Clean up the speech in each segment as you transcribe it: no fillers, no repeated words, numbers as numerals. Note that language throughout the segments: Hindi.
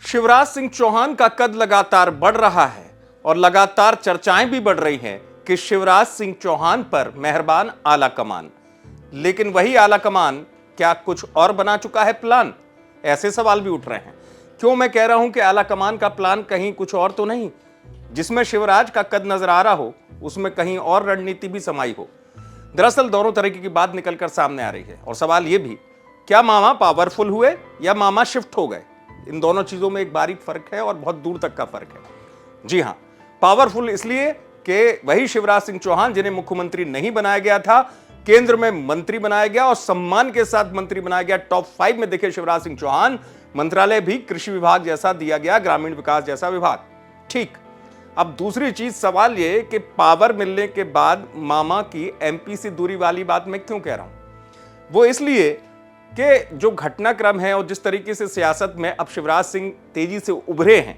शिवराज सिंह चौहान का कद लगातार बढ़ रहा है और लगातार चर्चाएं भी बढ़ रही हैं कि शिवराज सिंह चौहान पर मेहरबान आला कमान। लेकिन वही आला कमान क्या कुछ और बना चुका है प्लान? ऐसे सवाल भी उठ रहे हैं। क्यों मैं कह रहा हूं कि आला कमान का प्लान कहीं कुछ और तो नहीं? जिसमें शिवराज का कद नजर आ रहा हो उसमें कहीं और रणनीति भी समाई हो। दरअसल दोनों तरीके की बात निकलकर सामने आ रही है और सवाल यह भी, क्या मामा पावरफुल हुए या मामा शिफ्ट हो गए? इन दोनों चीजों में एक बारीक फर्क है और बहुत दूर तक का फर्क है। जी हां, पावरफुल इसलिए कि वही शिवराज सिंह चौहान जिन्हें मुख्यमंत्री नहीं बनाया गया था, केंद्र में मंत्री बनाया गया और सम्मान के साथ मंत्री बनाया गया। टॉप 5 में देखे शिवराज सिंह चौहान, मंत्रालय भी कृषि विभाग जैसा दिया गया, ग्रामीण विकास जैसा विभाग। ठीक, अब दूसरी चीज सवाल यह कि पावर मिलने के बाद मामा की एमपी से दूरी वाली बात मैं क्यों कह रहा हूं? वो इसलिए कि जो घटनाक्रम है और जिस तरीके से सियासत में अब शिवराज सिंह तेजी से उभरे हैं,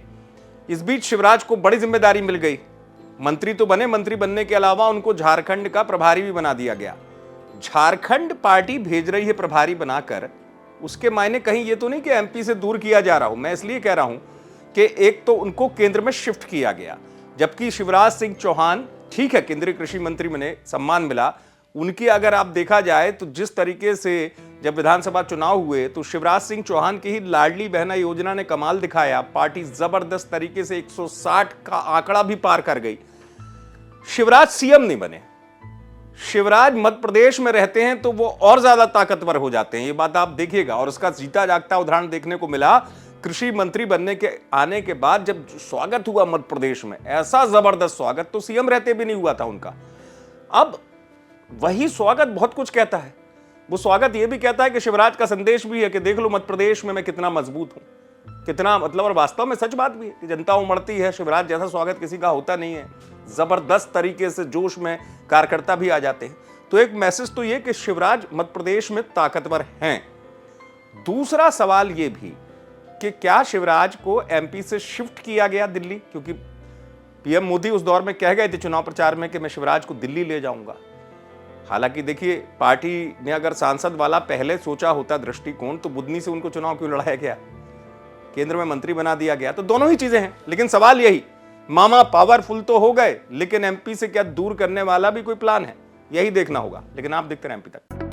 इस बीच शिवराज को बड़ी जिम्मेदारी मिल गई। मंत्री तो बने, मंत्री बनने के अलावा उनको झारखंड का प्रभारी भी बना दिया गया। झारखंड पार्टी भेज रही है प्रभारी बनाकर, उसके मायने कहीं ये तो नहीं कि एमपी से दूर किया जा रहा हो। मैं इसलिए कह रहा हूं कि एक तो उनको केंद्र में शिफ्ट किया गया, जबकि शिवराज सिंह चौहान ठीक है केंद्रीय कृषि मंत्री बने, सम्मान मिला। उनकी अगर आप देखा जाए तो जिस तरीके से जब विधानसभा चुनाव हुए तो शिवराज सिंह चौहान की ही लाडली बहना योजना ने कमाल दिखाया। पार्टी जबरदस्त तरीके से 160 का आंकड़ा भी पार कर गई। शिवराज सीएम नहीं बने। शिवराज मध्य प्रदेश में रहते हैं तो वो और ज्यादा ताकतवर हो जाते हैं, ये बात आप देखिएगा। और उसका जीता जागता उदाहरण देखने को मिला कृषि मंत्री बनने के आने के बाद। जब स्वागत हुआ मध्य प्रदेश में, ऐसा जबरदस्त स्वागत तो सीएम रहते भी नहीं हुआ था उनका। अब वही स्वागत बहुत कुछ कहता है। वो स्वागत ये भी कहता है कि शिवराज का संदेश भी है कि देख लो मध्य प्रदेश में मैं कितना मजबूत हूं, कितना मतलब। और वास्तव में सच बात भी है कि जनता उमड़ती है, शिवराज जैसा स्वागत किसी का होता नहीं है। जबरदस्त तरीके से जोश में कार्यकर्ता भी आ जाते हैं। तो एक मैसेज तो ये कि शिवराज मध्य प्रदेश में ताकतवर हैं। दूसरा सवाल ये भी कि क्या शिवराज को एमपी से शिफ्ट किया गया दिल्ली? क्योंकि पीएम मोदी उस दौर में कह गए थे चुनाव प्रचार में कि मैं शिवराज को दिल्ली ले जाऊंगा। हालांकि देखिए, पार्टी ने अगर सांसद वाला पहले सोचा होता दृष्टिकोण तो बुधनी से उनको चुनाव क्यों लड़ाया गया, केंद्र में मंत्री बना दिया गया। तो दोनों ही चीजें हैं। लेकिन सवाल यही, मामा पावरफुल तो हो गए, लेकिन एमपी से क्या दूर करने वाला भी कोई प्लान है? यही देखना होगा। लेकिन आप देखते रहे एमपी तक।